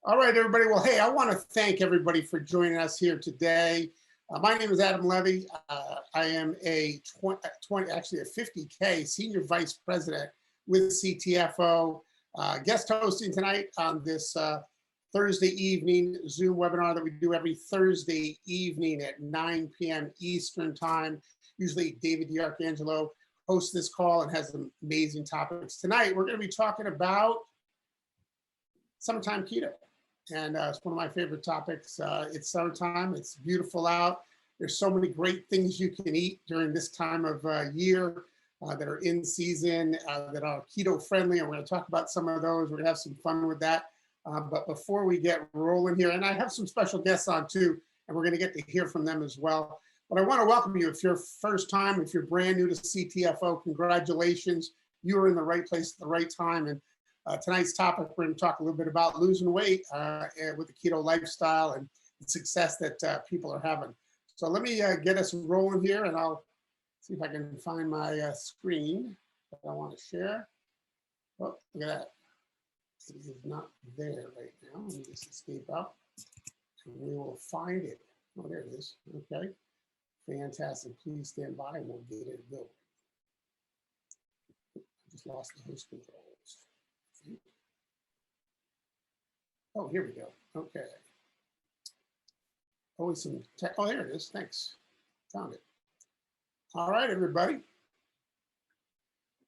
All right, everybody. Well, hey, I want to thank everybody for joining us here today. My name is Adam Levy. I am a 20, actually a 50K senior vice president with CTFO. Guest hosting tonight on this Thursday evening Zoom webinar that we do every Thursday evening at 9 p.m. Eastern time. Usually David DiArcangelo hosts this call and has some amazing topics. Tonight, we're going to be talking about summertime keto. And it's one of my favorite topics. It's summertime, it's beautiful out. There's so many great things you can eat during this time of year that are in season, that are keto friendly. And we're gonna talk about some of those. We're gonna have some fun with that. But before we get rolling here, and I have some special guests on too, and we're gonna get to hear from them as well. But I wanna welcome you. If you're first time, if you're brand new to CTFO, congratulations. You are in the right place at the right time. And tonight's topic, we're going to talk a little bit about losing weight with the keto lifestyle and the success that people are having. So let me get us rolling here, and I'll see if I can find my screen that I want to share. Oh, look at that. It is not there right now. Let me just escape out, and we will find it. Oh, there it is. Okay. Fantastic. Please stand by, and we'll get it going. I just lost the host controls. Oh, here we go. Okay. Always some tech. Oh, there it is. Thanks. Found it. All right, everybody.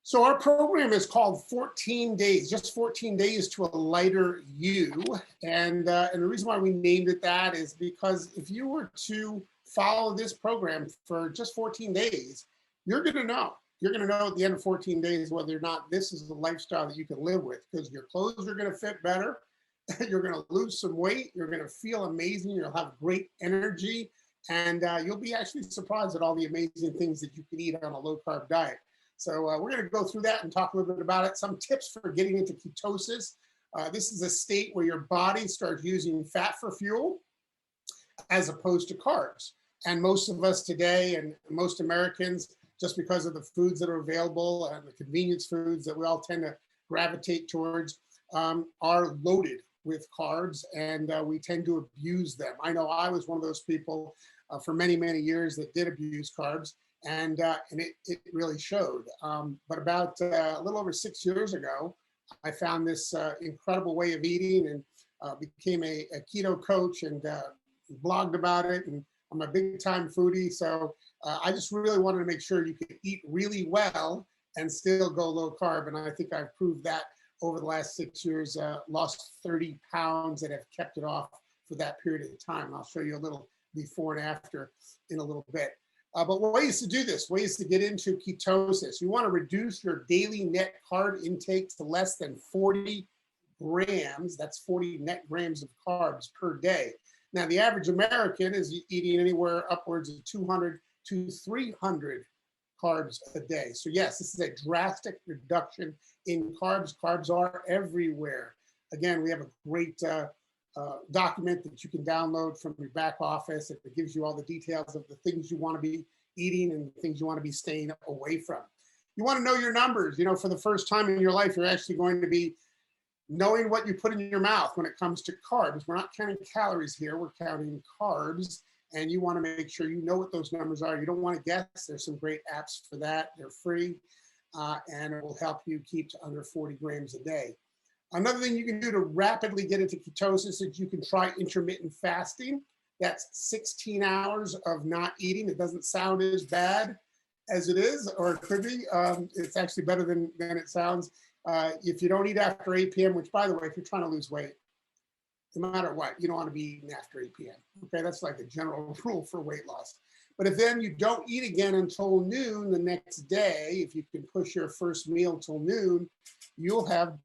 So our program is called 14 Days, just 14 Days to a Lighter You. And the reason why we named it that is because if you were to follow this program for just 14 days, you're going to know. You're going to know at the end of 14 days whether or not this is a lifestyle that you can live with, because your clothes are going to fit better. You're going to lose some weight. You're going to feel amazing. You'll have great energy. And you'll be actually surprised at all the amazing things that you can eat on a low-carb diet. So we're going to go through that and talk a little bit about it. Some tips for getting into ketosis. This is a state where your body starts using fat for fuel as opposed to carbs. And most of us today, and most Americans, just because of the foods that are available and the convenience foods that we all tend to gravitate towards, are loaded with carbs, and we tend to abuse them. I know I was one of those people for many, many years that did abuse carbs, and it really showed. But about a little over 6 years ago, I found this incredible way of eating and became a keto coach and blogged about it. And I'm a big time foodie, so I just really wanted to make sure you could eat really well and still go low carb. And I think I've proved that over the last 6 years, lost 30 pounds and have kept it off for that period of time. I'll show you a little before and after in a little bit. But ways to do this, ways to get into ketosis. You want to reduce your daily net carb intake to less than 40 grams. That's 40 net grams of carbs per day. Now, the average American is eating anywhere upwards of 200 to 300 carbs a day. So yes, this is a drastic reduction in carbs. Carbs are everywhere. Again, we have a great document that you can download from your back office. It gives you all the details of the things you want to be eating and the things you want to be staying away from. You want to know your numbers. You know, for the first time in your life, you're actually going to be knowing what you put in your mouth when it comes to carbs. We're not counting calories here, we're counting carbs. And you want to make sure you know what those numbers are. You don't want to guess. There's some great apps for that. They're free, and it will help you keep to under 40 grams a day. Another thing you can do to rapidly get into ketosis is you can try intermittent fasting. That's 16 hours of not eating. It doesn't sound as bad as it is, or it could be. It's actually better than it sounds. If you don't eat after 8 p.m., which, by the way, if you're trying to lose weight, no matter what, you don't want to be eating after 8 p.m. Okay, that's like a general rule for weight loss. But if then you don't eat again until noon the next day, if you can push your first meal till noon, you'll have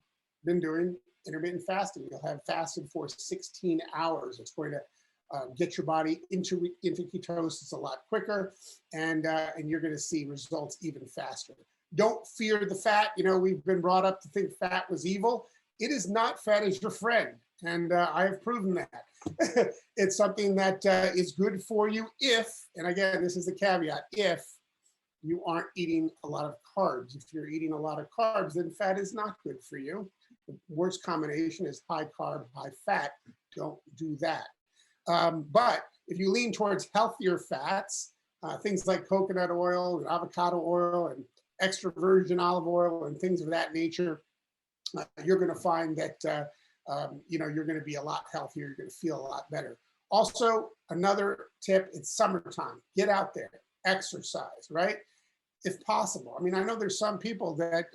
been doing intermittent fasting. You'll have fasted for 16 hours. It's going to get your body into ketosis a lot quicker, and you're going to see results even faster. Don't fear the fat. You know, we've been brought up to think fat was evil. It is not. Fat is your friend. And I have proven that. It's something that is good for you if, and again, this is the caveat, if you aren't eating a lot of carbs. If you're eating a lot of carbs, then fat is not good for you. The worst combination is high carb, high fat. Don't do that. But if you lean towards healthier fats, things like coconut oil and avocado oil and extra virgin olive oil and things of that nature, you're going to find that you're going to be a lot healthier. You're going to feel a lot better. Also, another tip: it's summertime. Get out there, exercise, right? If possible. I mean, I know there's some people that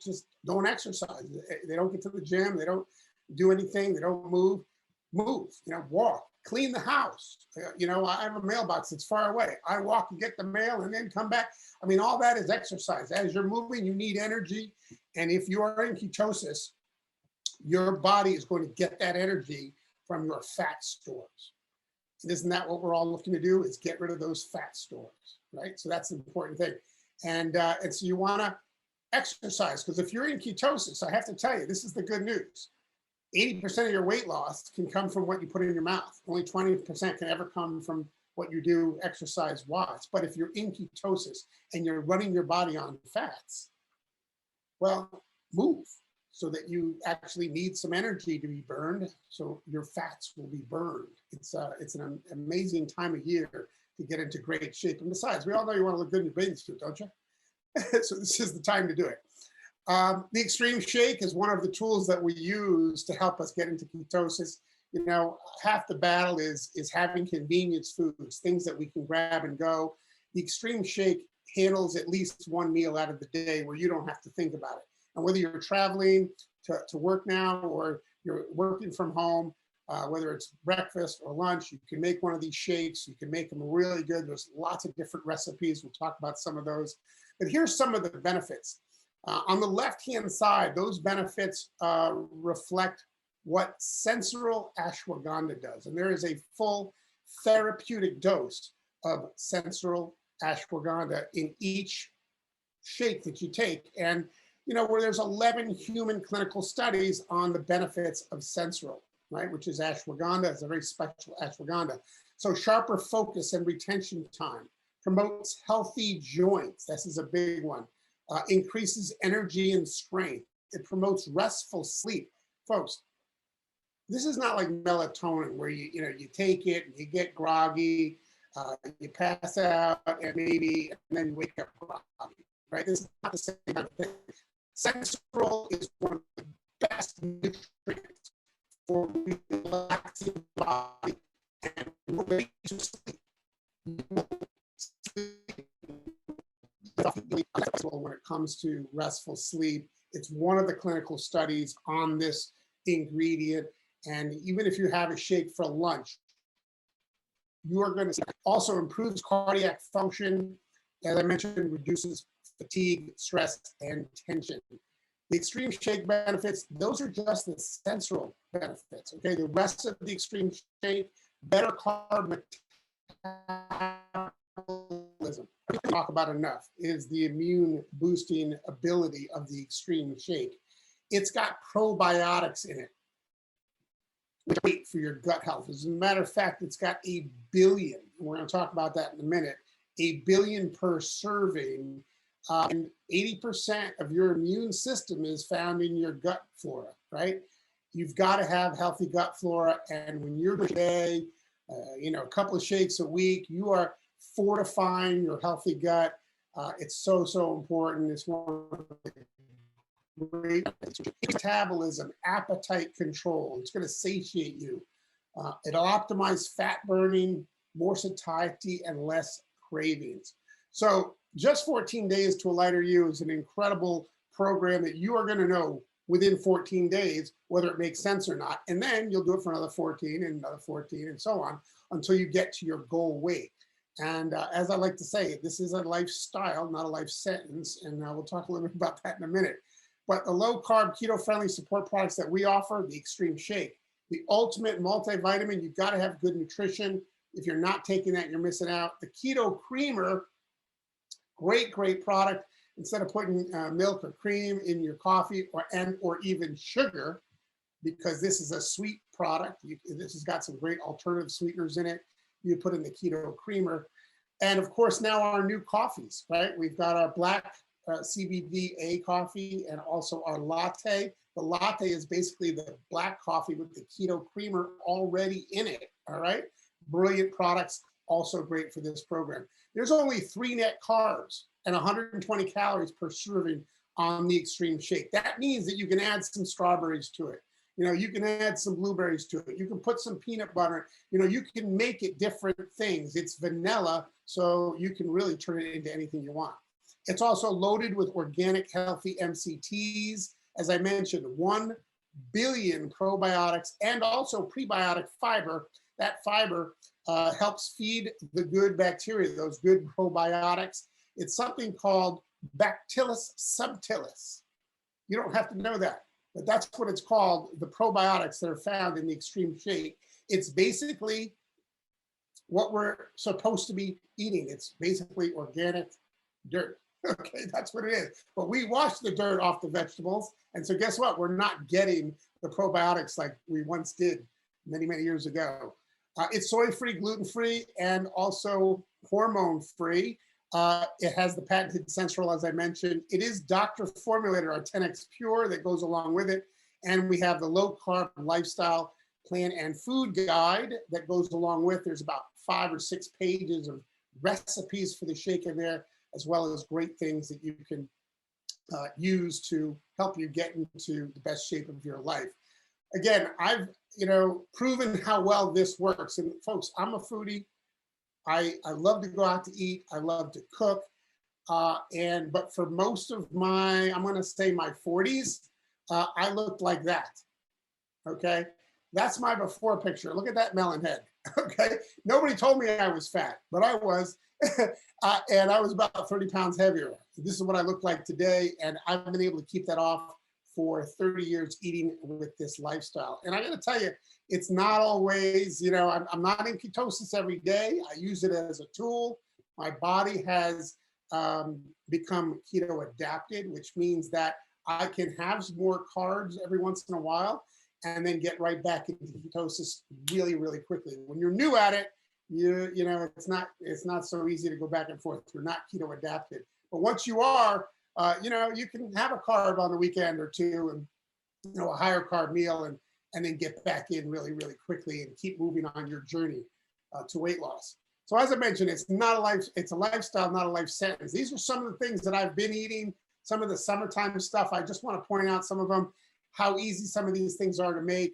just don't exercise. They don't get to the gym. They don't do anything. They don't move. Walk, clean the house. I have a mailbox that's far away. I walk and get the mail and then come back. I mean, all that is exercise. As you're moving, you need energy. And if you are in ketosis, your body is going to get that energy from your fat stores. And isn't that what we're all looking to do, is get rid of those fat stores, right? So that's the important thing. And so you want to exercise, because if you're in ketosis, I have to tell you, this is the good news. 80% of your weight loss can come from what you put in your mouth. Only 20% can ever come from what you do exercise-wise. But if you're in ketosis and you're running your body on fats, well, move so that you actually need some energy to be burned, so your fats will be burned. It's an amazing time of year to get into great shape. And besides, we all know you want to look good in your bathing suit, don't you? So this is the time to do it. The extreme shake is one of the tools that we use to help us get into ketosis. Half the battle is having convenience foods, things that we can grab and go. The extreme shake handles at least one meal out of the day where you don't have to think about it. And whether you're traveling to work now or you're working from home, whether it's breakfast or lunch, you can make one of these shakes. You can make them really good. There's lots of different recipes. We'll talk about some of those. But here's some of the benefits. On the left-hand side, those benefits reflect what sensoryl ashwagandha does. And there is a full therapeutic dose of sensoryl ashwagandha in each shake that you take. And, where there's 11 human clinical studies on the benefits of sensoryl, right, which is ashwagandha. It's a very special ashwagandha. So sharper focus and retention time, promotes healthy joints. This is a big one. Increases energy and strength. It promotes restful sleep. Folks, this is not like melatonin where you take it and you get groggy, you pass out and then you wake up groggy, right? This is not the same kind of thing. Sensoryl is one of the best nutrients for relaxing the body and ready to sleep. When it comes to restful sleep, it's one of the clinical studies on this ingredient. And even if you have a shake for lunch, you are going to see it. Also improves cardiac function. As I mentioned, reduces fatigue, stress, and tension. The extreme shake benefits, those are just the sensoryl benefits. Okay, the rest of the extreme shake, better carb metabolism. Talk about enough is the immune boosting ability of the extreme shake. It's got probiotics in it, which is great for your gut health. As a matter of fact, it's got 1 billion. We're going to talk about that in a minute. 1 billion per serving, and 80% of your immune system is found in your gut flora, right? You've got to have healthy gut flora, and when you're today, a couple of shakes a week, you are fortifying your healthy gut. It's so important. It's one of the great metabolism, appetite control. It's going to satiate you. It'll optimize fat burning, more satiety, and less cravings. So just 14 days to a lighter you is an incredible program that you are going to know within 14 days whether it makes sense or not. And then you'll do it for another 14 and another 14 and so on until you get to your goal weight. And as I like to say, this is a lifestyle, not a life sentence. And we'll talk a little bit about that in a minute. But the low-carb, keto-friendly support products that we offer, the Extreme Shake, the ultimate multivitamin, you've got to have good nutrition. If you're not taking that, you're missing out. The Keto Creamer, great product. Instead of putting milk or cream in your coffee or even sugar, because this is a sweet product, this has got some great alternative sweeteners in it. You put in the Keto Creamer. And of course, now our new coffees, right? We've got our black CBD coffee, and also our latte. The latte is basically the black coffee with the keto creamer already in it. All right. Brilliant products, also great for this program. There's only 3 net carbs and 120 calories per serving on the Extreme Shake. That means that you can add some strawberries to it. You know, you can add some blueberries to it. You can put some peanut butter. You know, you can make it different things. It's vanilla, so you can really turn it into anything you want. It's also loaded with organic, healthy MCTs. As I mentioned, 1 billion probiotics and also prebiotic fiber. That fiber helps feed the good bacteria, those good probiotics. It's something called Bacillus subtilis. You don't have to know that, but that's what it's called, the probiotics that are found in the Extreme Shake. It's basically what we're supposed to be eating. It's basically organic dirt. Okay, that's what it is. But we wash the dirt off the vegetables. And so guess what? We're not getting the probiotics like we once did many, many years ago. It's soy-free, gluten-free, and also hormone-free. It has the patented Sensoril, as I mentioned. It is doctor formulated, our 10X Pure that goes along with it. And we have the low-carb lifestyle plan and food guide that goes along with. There's about 5 or 6 pages of recipes for the shake in there, as well as great things that you can use to help you get into the best shape of your life. Again, I've proven how well this works. And folks, I'm a foodie. I love to go out to eat. I love to cook. But for most of my, I'm going to say my 40s, I looked like that. Okay. That's my before picture. Look at that melon head. Okay. Nobody told me I was fat, but I was. And I was about 30 pounds heavier. This is what I look like today. And I've been able to keep that off for 30 years eating with this lifestyle. And I got to tell you, it's not always, I'm not in ketosis every day. I use it as a tool. My body has become keto adapted, which means that I can have some more carbs every once in a while and then get right back into ketosis really, really quickly. When you're new at it, it's not so easy to go back and forth. You're not keto adapted. But once you are, you can have a carb on the weekend or two and, a higher carb meal and then get back in really, really quickly and keep moving on your journey to weight loss. So as I mentioned, it's a lifestyle, not a life sentence. These are some of the things that I've been eating, some of the summertime stuff. I just want to point out some of them, how easy some of these things are to make.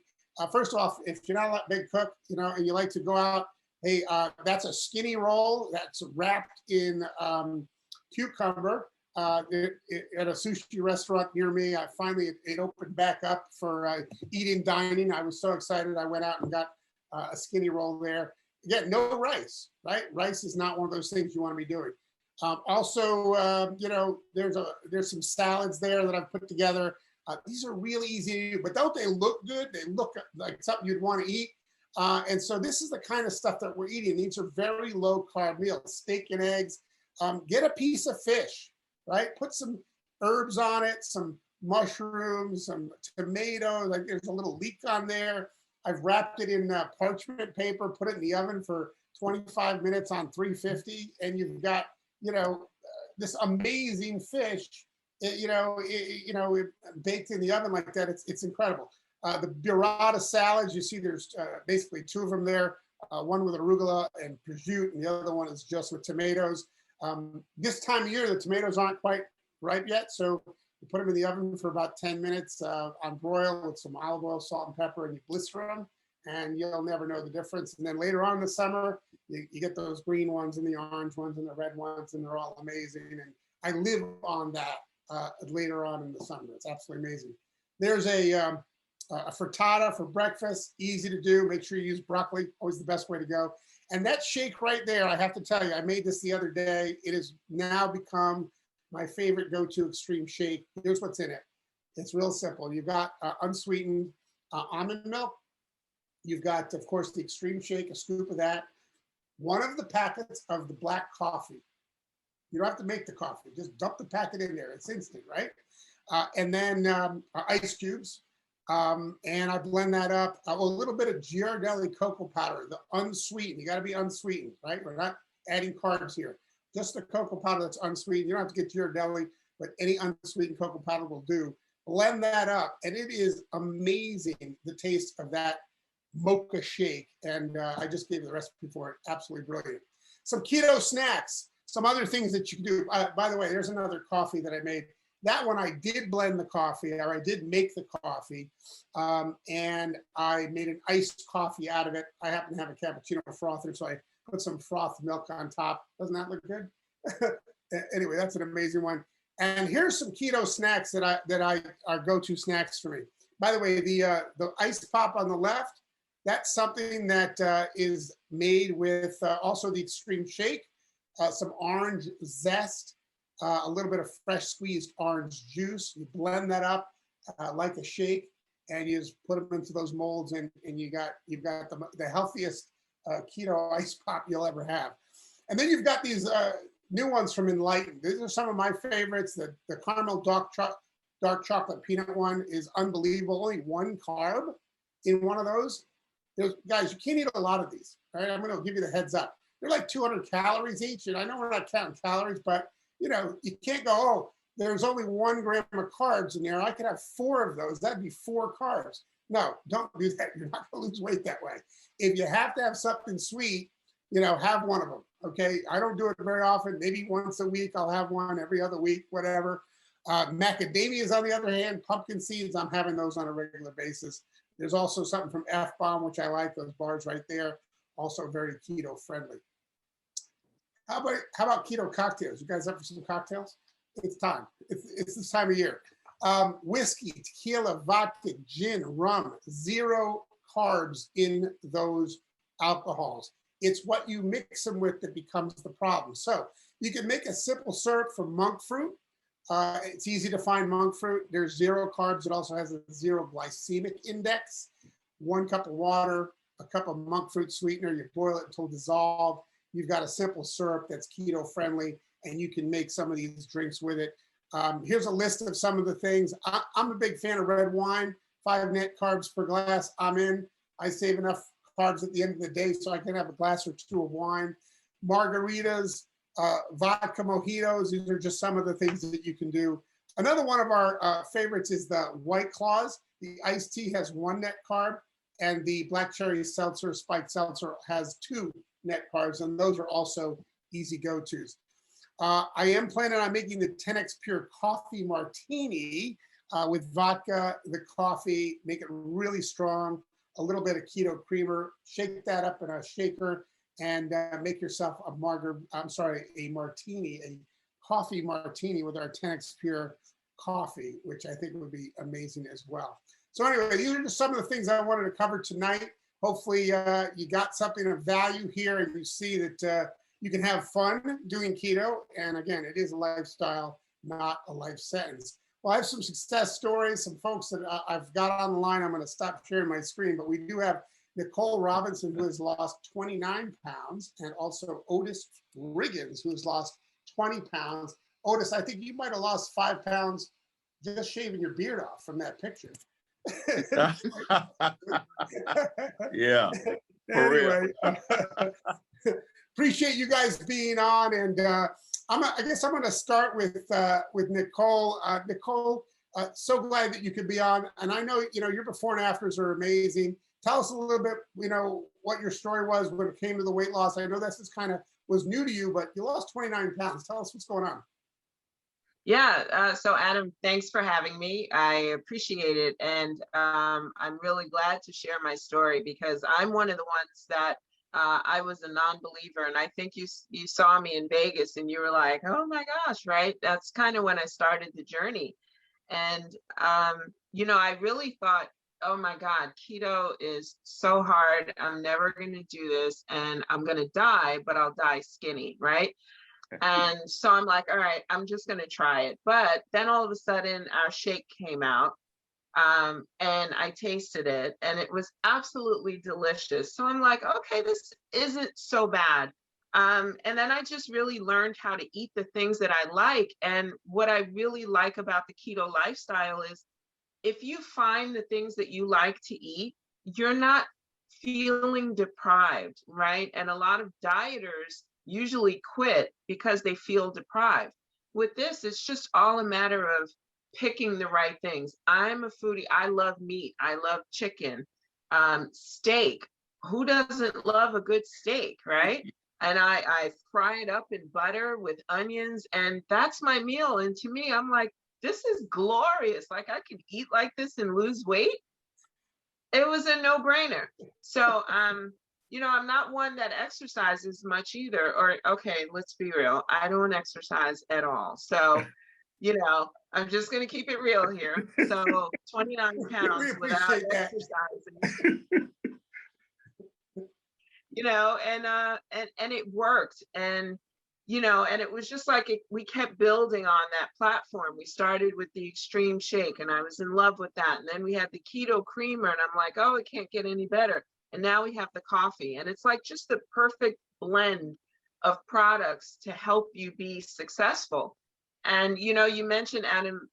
First off, if you're not a big cook, and you like to go out, hey, that's a skinny roll that's wrapped in cucumber. At a sushi restaurant near me, it opened back up for eating, dining. I was so excited. I went out and got a skinny roll there. Again, no rice, right? Rice is not one of those things you want to be doing. There's some salads there that I've put together. These are really easy to do, but don't they look good? They look like something you'd want to eat. And so this is the kind of stuff that we're eating. These are very low carb meals, steak and eggs. Get a piece of fish, right? Put some herbs on it, some mushrooms, some tomatoes. Like there's a little leek on there. I've wrapped it in parchment paper, put it in the oven for 25 minutes on 350, and you've got, this amazing fish, baked in the oven like that. It's incredible. The burrata salads, you see there's basically 2 of them there, one with arugula and prosciutto, and the other one is just with tomatoes. This time of year, the tomatoes aren't quite ripe yet, so you put them in the oven for about 10 minutes on broil with some olive oil, salt, and pepper, and you blister them, and you'll never know the difference. And then later on in the summer, you get those green ones and the orange ones and the red ones, and they're all amazing. And I live on that later on in the summer. It's absolutely amazing. There's a frittata for breakfast, easy to do. Make sure you use broccoli, always the best way to go. And that shake right there, I have to tell you, I made this the other day. It has now become my favorite go-to extreme shake. Here's what's in it. It's real simple. You've got unsweetened almond milk. You've got, of course, the extreme shake, a scoop of that. 1 of the packets of the black coffee. You don't have to make the coffee. Just dump the packet in there. It's instant, right? And then ice cubes. And I blend that up. A little bit of Ghirardelli cocoa powder, the unsweetened. You got to be unsweetened, right? We're not adding carbs here. Just the cocoa powder that's unsweetened. You don't have to get Ghirardelli. but any unsweetened cocoa powder will do. Blend that up, and it is amazing, the taste of that mocha shake. And I just gave you the recipe for it. Absolutely brilliant. Some keto snacks, some other things that you can do. By the way, there's another coffee that I made. That one I did blend the coffee, or I did make the coffee, and I made an iced coffee out of it. I happen to have a cappuccino frother, so I put some frothed milk on top. Doesn't that look good? Anyway, that's an amazing one. And here's some keto snacks that are go-to snacks for me. By the way, the ice pop on the left, that's something that is made with also the extreme shake, some orange zest, a little bit of fresh squeezed orange juice. You blend that up like a shake, and you just put them into those molds, and you've got the healthiest keto ice pop you'll ever have. And then you've got these new ones from Enlighten. These are some of my favorites. The caramel dark chocolate peanut one is unbelievable. Only 1 carb in one of those. Guys, you can't eat a lot of these, right? I'm going to give you the heads up. They're like 200 calories each, and I know we're not counting calories, but you know, you can't go, oh, there's only 1 gram of carbs in there. I could have 4 of those. That'd be 4 carbs. No, don't do that. You're not going to lose weight that way. If you have to have something sweet, you know, have one of them. Okay. I don't do it very often. Maybe once a week, I'll have one, every other week, whatever. Macadamias, on the other hand, pumpkin seeds, I'm having those on a regular basis. There's also something from F-Bomb, which I like, those bars right there. Also very keto friendly. How about keto cocktails? You guys up for some cocktails? It's time. It's this time of year. Whiskey, tequila, vodka, gin, rum, 0 carbs in those alcohols. It's what you mix them with that becomes the problem. So you can make a simple syrup from monk fruit. It's easy to find monk fruit. There's 0 carbs. It also has a 0 glycemic index. 1 cup of water, a cup of monk fruit sweetener. You boil it until dissolved. You've got a simple syrup that's keto friendly, and you can make some of these drinks with it. Here's a list of some of the things. I'm a big fan of red wine, 5 net carbs per glass. I'm in. I save enough carbs at the end of the day so I can have a glass or 2 of wine. Margaritas, vodka mojitos. These are just some of the things that you can do. Another one of our favorites is the White Claws. The iced tea has 1 net carb, and the black cherry seltzer, spiked seltzer, has 2 net carbs, and those are also easy go-tos. I am planning on making the 10x Pure Coffee Martini with vodka, the coffee, make it really strong, a little bit of keto creamer, shake that up in a shaker, and make yourself a martini, a coffee martini with our 10x Pure coffee, which I think would be amazing as well. So anyway, these are just some of the things I wanted to cover tonight. Hopefully you got something of value here, and you see that you can have fun doing keto. And again, it is a lifestyle, not a life sentence. Well, I have some success stories, some folks that I've got on the line. I'm going to stop sharing my screen, but we do have Nicole Robinson, who has lost 29 pounds, and also Otis Riggins, who has lost 20 pounds. Otis, I think you might have lost 5 pounds just shaving your beard off from that picture. Yeah. Anyway, appreciate you guys being on, and I guess I'm going to start with Nicole. Nicole, so glad that you could be on, and I know your before and afters are amazing. Tell us a little bit, what your story was when it came to the weight loss. I know this is was new to you, but you lost 29 pounds. Tell us what's going on. Yeah, so Adam, thanks for having me. I appreciate it. And I'm really glad to share my story, because I'm one of the ones that I was a non-believer. And I think you saw me in Vegas and you were like, oh my gosh, right? That's kind of when I started the journey. And, I really thought, oh my God, keto is so hard. I'm never going to do this, and I'm going to die, but I'll die skinny, right? And so I'm like, all right, I'm just going to try it. But then all of a sudden our shake came out, and I tasted it, and it was absolutely delicious. So I'm like, okay, this isn't so bad. And then I just really learned how to eat the things that I like. And what I really like about the keto lifestyle is, if you find the things that you like to eat, you're not feeling deprived, right? And a lot of dieters usually quit because they feel deprived. with this, it's just all a matter of picking the right things. I'm a foodie. I love meat. I love chicken, steak. Who doesn't love a good steak, right? And I fry it up in butter with onions, and that's my meal. And to me, I'm like, this is glorious. Like, I could eat like this and lose weight. It was a no-brainer. So, you know, I'm not one that exercises much either. Or, okay, let's be real. I don't exercise at all. So, you know, I'm just going to keep it real here. So 29 We pounds without appreciate that. exercising, you know, and it worked. And, you know, and it was just like we kept building on that platform. We started with the extreme shake, and I was in love with that. And then we had the keto creamer, and I'm like, oh, it can't get any better. And now we have the coffee, and it's like just the perfect blend of products to help you be successful. And, you know, you mentioned, Adam,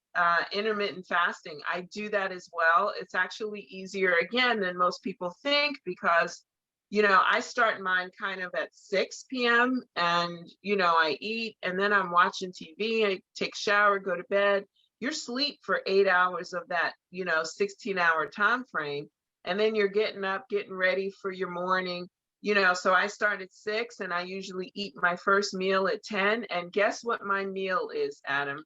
intermittent fasting. I do that as well. It's actually easier, again, than most people think, because, you know, I start mine kind of at 6 p.m. and, you know, I eat, and then I'm watching TV, I take a shower, go to bed. You're asleep for 8 hours of that, you know, 16-hour time frame. And then you're getting up, getting ready for your morning. You know, so I start at 6, and I usually eat my first meal at 10. And guess what my meal is, Adam?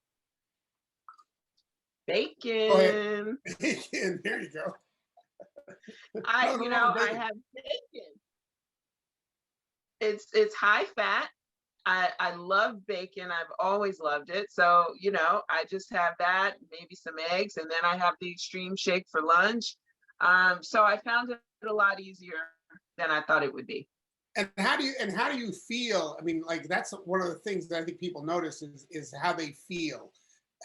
Bacon. Bacon, there you go. You know, I have bacon. It's high fat. I love bacon. I've always loved it. So, you know, I just have that, maybe some eggs, and then I have the extreme shake for lunch. So I found it a lot easier than I thought it would be. And how do you feel? I mean, like, that's one of the things that I think people notice is how they feel.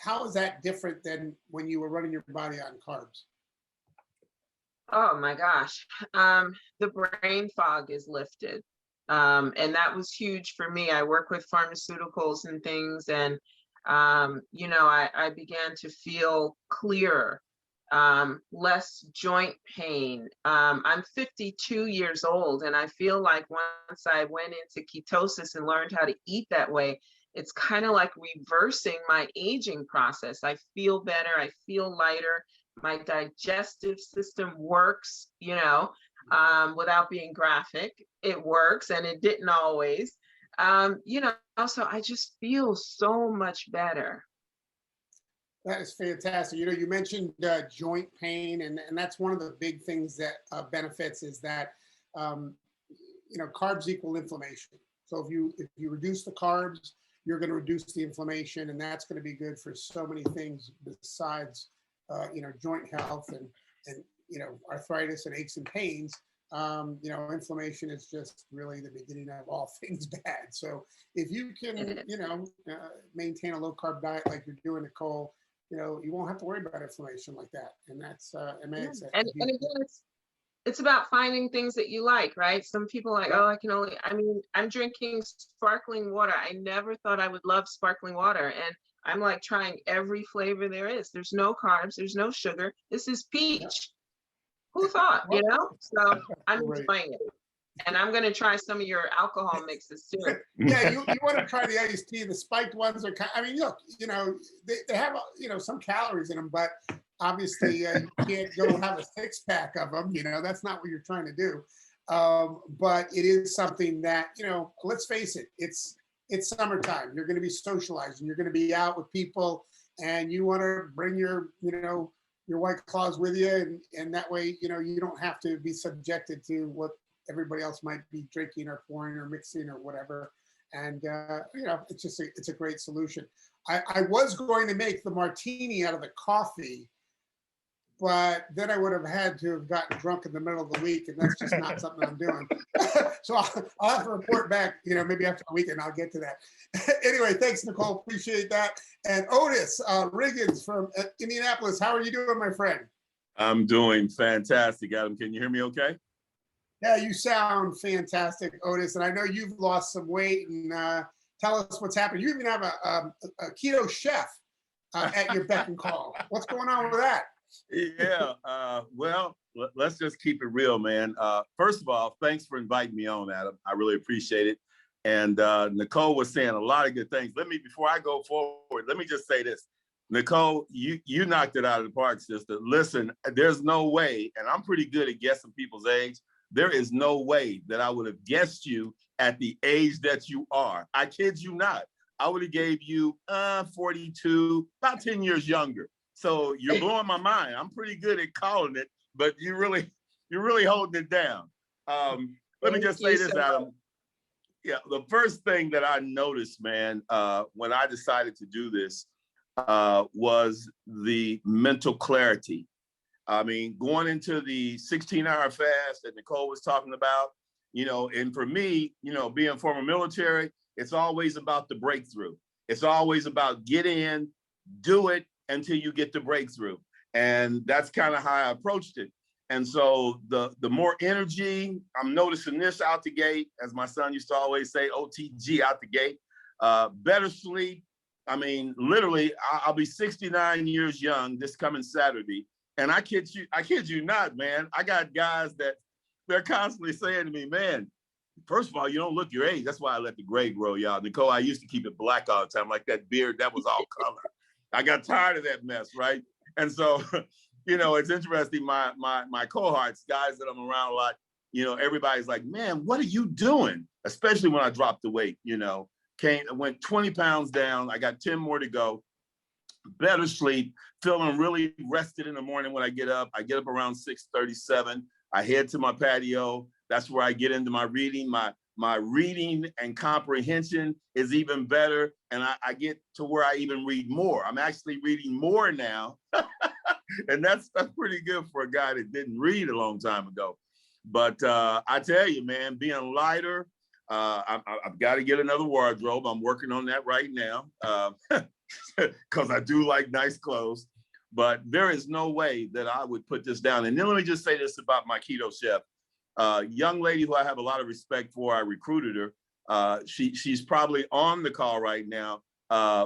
How is that different than when you were running your body on carbs? Oh my gosh. The brain fog is lifted. And that was huge for me. I work with pharmaceuticals and things, and you know, I began to feel clearer, less joint pain. I'm 52 years old, and I feel like once I went into ketosis and learned how to eat that way, it's kind of like reversing my aging process. I feel better, I feel lighter, my digestive system works, you know, without being graphic. It works, and it didn't always. You know, so I just feel so much better. That is fantastic. You know, you mentioned joint pain, and that's one of the big things that benefits is that you know, carbs equal inflammation. So if you reduce the carbs, you're going to reduce the inflammation, and that's going to be good for so many things besides you know, joint health and you know, arthritis and aches and pains. You know, inflammation is just really the beginning of all things bad. So if you can, you know, maintain a low carb diet like you're doing, Nicole, you know, you won't have to worry about inflammation like that. And that's, amazing. And again, it's about finding things that you like, right? Some people are like, oh, I mean, I'm drinking sparkling water. I never thought I would love sparkling water. And I'm like trying every flavor there is. There's no carbs, there's no sugar. This is peach. Who thought, you know? So I'm enjoying it. And I'm going to try some of your alcohol mixes too. Yeah, you want to try the iced tea. The spiked ones are, I mean, look, you know, they have, you know, some calories in them, but obviously you can't go have a 6-pack of them. You know, that's not what you're trying to do. But it is something that, you know, let's face it, it's summertime. You're going to be socializing. You're going to be out with people, and you want to bring your, you know, your White Claws with you, and that way, you know, you don't have to be subjected to what everybody else might be drinking or pouring or mixing or whatever. And you know, it's just it's a great solution. I was going to make the martini out of the coffee, but then I would have had to have gotten drunk in the middle of the week, and that's just not something I'm doing. So I'll have to report back, you know, maybe after the weekend. I'll get to that. Anyway, thanks, Nicole. Appreciate that. And Otis Riggins from Indianapolis, how are you doing, my friend? I'm doing fantastic, Adam. Can you hear me okay? Yeah, you sound fantastic, Otis. And I know you've lost some weight, and tell us what's happening. You even have a keto chef at your beck and call. What's going on with that? Yeah, well, let's just keep it real, man. First of all, thanks for inviting me on, Adam. I really appreciate it. And Nicole was saying a lot of good things. Before I go forward, let me just say this. Nicole, you knocked it out of the park, sister. Listen, there's no way, and I'm pretty good at guessing people's age. There is no way that I would have guessed you at the age that you are. I kid you not. I would have gave you 42, about 10 years younger. So you're blowing my mind. I'm pretty good at calling it, but you're really holding it down. Let me just say this, Adam. Yeah, the first thing that I noticed, man, when I decided to do this was the mental clarity. I mean, going into the 16-hour fast that Nicole was talking about, and for me, being former military, it's always about the breakthrough. It's always about get in, do it until you get the breakthrough. And that's kind of how I approached it. And so the more energy, I'm noticing this out the gate, as my son used to always say, OTG out the gate, better sleep. I mean, literally, I'll be 69 years young this coming Saturday. And I kid you not, man. I got guys that they're constantly saying to me, man, first of all, you don't look your age. That's why I let the gray grow, y'all. Nicole, I used to keep it black all the time, like that beard, that was all color. I got tired of that mess, right? And so, it's interesting, my cohorts, guys that I'm around a lot, everybody's like, man, what are you doing? Especially when I dropped the weight, went 20 pounds down. I got 10 more to go. Better sleep, feeling really rested in the morning when I get up. I get up around 6:37. I head to my patio. That's where I get into my reading. My reading and comprehension is even better. And I get to where I even read more. I'm actually reading more now. And that's pretty good for a guy that didn't read a long time ago. But I tell you, man, being lighter, I've got to get another wardrobe. I'm working on that right now because I do like nice clothes. But there is no way that I would put this down. And then let me just say this about my keto chef. Young lady who I have a lot of respect for, I recruited her. She's probably on the call right now.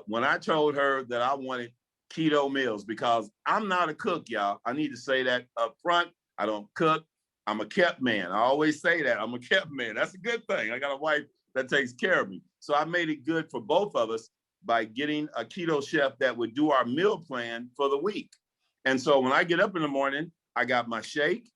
When I told her that I wanted keto meals, because I'm not a cook, y'all. I need to say that up front. I don't cook. I'm a kept man. I always say that. I'm a kept man. That's a good thing. I got a wife that takes care of me. So I made it good for both of us by getting a keto chef that would do our meal plan for the week. And so when I get up in the morning, I got my shake.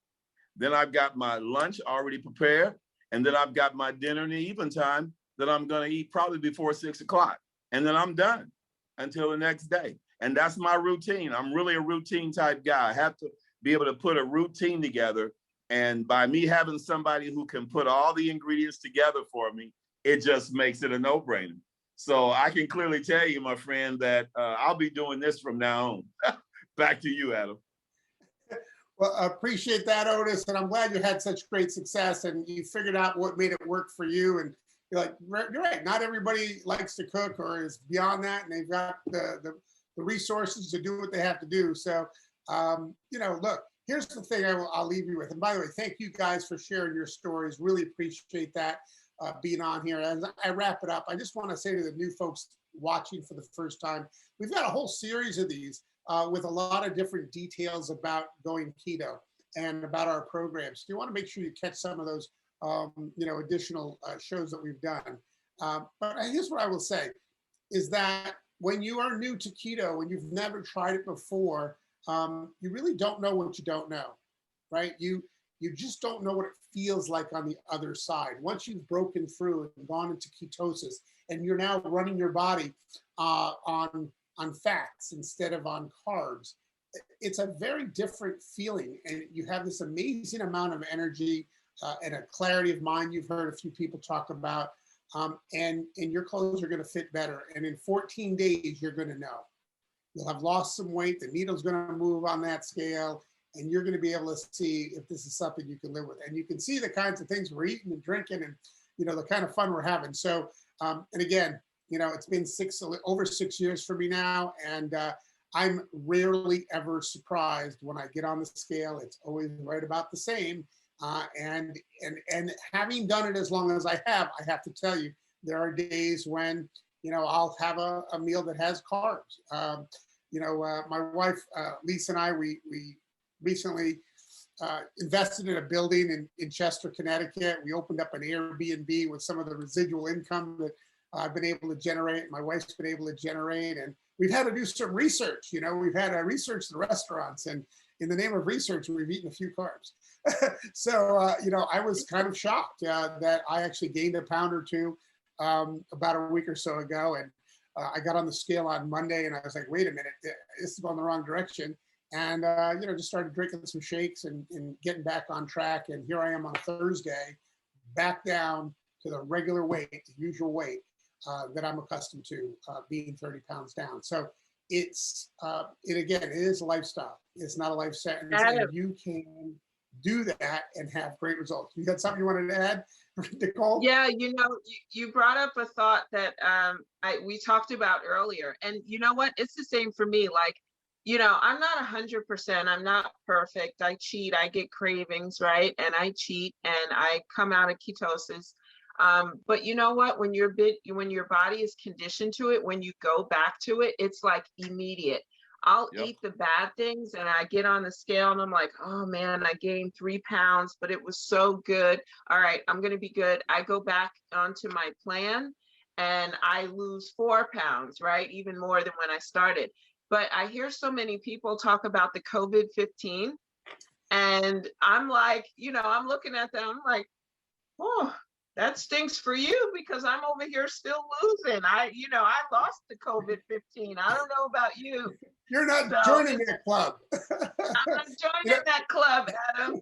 Then I've got my lunch already prepared. And then I've got my dinner in the evening time that I'm going to eat probably before 6 o'clock. And then I'm done until the next day. And that's my routine. I'm really a routine type guy. I have to be able to put a routine together. And by me having somebody who can put all the ingredients together for me, it just makes it a no-brainer. So I can clearly tell you, my friend, that I'll be doing this from now on. Back to you, Adam. Well, I appreciate that, Otis, and I'm glad you had such great success and you figured out what made it work for you. And you're right, not everybody likes to cook or is beyond that, and they've got the resources to do what they have to do. So, look, here's the thing I'll leave you with. And by the way, thank you guys for sharing your stories. Really appreciate that being on here. As I wrap it up, I just want to say to the new folks watching for the first time, we've got a whole series of these with a lot of different details about going keto and about our programs. So you want to make sure you catch some of those, additional shows that we've done. But here's what I will say is that when you are new to keto and you've never tried it before, you really don't know what you don't know, right? You just don't know what it feels like on the other side. Once you've broken through and gone into ketosis and you're now running your body on fats instead of on carbs, it's a very different feeling. And you have this amazing amount of energy and a clarity of mind you've heard a few people talk about. And your clothes are going to fit better. And in 14 days, you're going to know. You'll have lost some weight. The needle's going to move on that scale. And you're going to be able to see if this is something you can live with. And you can see the kinds of things we're eating and drinking and, the kind of fun we're having. So, and again, it's been over 6 years for me now. And I'm rarely ever surprised when I get on the scale. It's always right about the same. And having done it as long as I have to tell you, there are days when, I'll have a meal that has carbs. My wife, Lisa, and I, we recently invested in a building in Chester, Connecticut. We opened up an Airbnb with some of the residual income that I've been able to generate. My wife's been able to generate, and we've had to do some research. You know, we've had to research the restaurants, and in the name of research, we've eaten a few carbs. So, you know, I was kind of shocked that I actually gained a pound or two about a week or so ago. And I got on the scale on Monday and I was like, wait a minute, this is going the wrong direction. And, you know, just started drinking some shakes and getting back on track. And here I am on Thursday, back down to the regular weight, the usual weight that I'm accustomed to, being 30 pounds down. So it's, again, it is a lifestyle. It's not a life sentence. And you can do that and have great results. You got something you wanted to add, Nicole? Yeah, you know, you brought up a thought that we talked about earlier. And you know what? It's the same for me. Like, you know, I'm not 100%. I'm not perfect. I cheat. I get cravings, right? And I cheat and I come out of ketosis. But you know what? When your body is conditioned to it, when you go back to it, it's like immediate. I'll eat the bad things and I get on the scale and I'm like, oh man, I gained 3 pounds, but it was so good. All right, I'm going to be good. I go back onto my plan and I lose 4 pounds, right? Even more than when I started. But I hear so many people talk about the COVID-15 and I'm like, you know, I'm looking at them, I'm like, oh, that stinks for you because I'm over here still losing. I lost the COVID-15. I don't know about you. You're not joining that club. I'm not joining that club, Adam.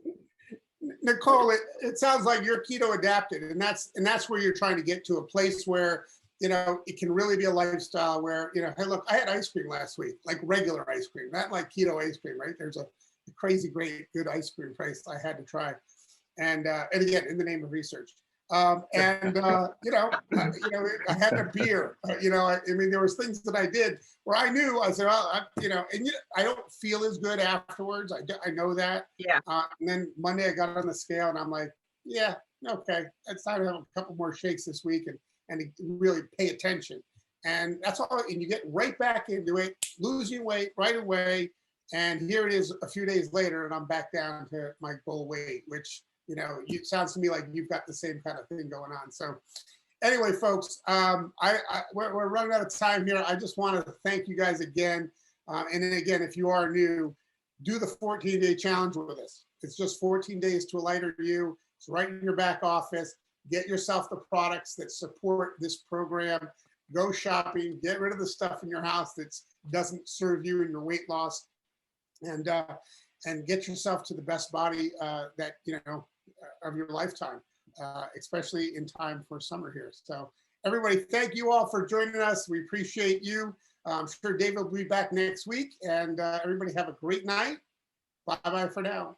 Nicole, it sounds like you're keto adapted, and that's where you're trying to get to, a place where, you know, it can really be a lifestyle where, you know, hey, look, I had ice cream last week, like regular ice cream, not like keto ice cream, right? There's a crazy great good ice cream place I had to try, and again, in the name of research. You know, I had a beer. You know, I mean, there was things that I did where I knew I said, oh, you know, and I don't feel as good afterwards. I know that. Yeah. And then Monday I got on the scale and I'm like, yeah, okay, it's time to have a couple more shakes this week and really pay attention. And that's all. And you get right back into it, losing weight right away. And here it is a few days later, and I'm back down to my goal weight, which, you know, it sounds to me like you've got the same kind of thing going on. So anyway, folks, we're running out of time here. I just want to thank you guys again. And then again, if you are new, do the 14-day challenge with us. It's just 14 days to a lighter you. It's right in your back office. Get yourself the products that support this program. Go shopping, get rid of the stuff in your house that doesn't serve you in your weight loss, and get yourself to the best body that, you know, of your lifetime, especially in time for summer here. So everybody, thank you all for joining us. We appreciate you. I'm sure David will be back next week, and everybody have a great night. Bye-bye for now.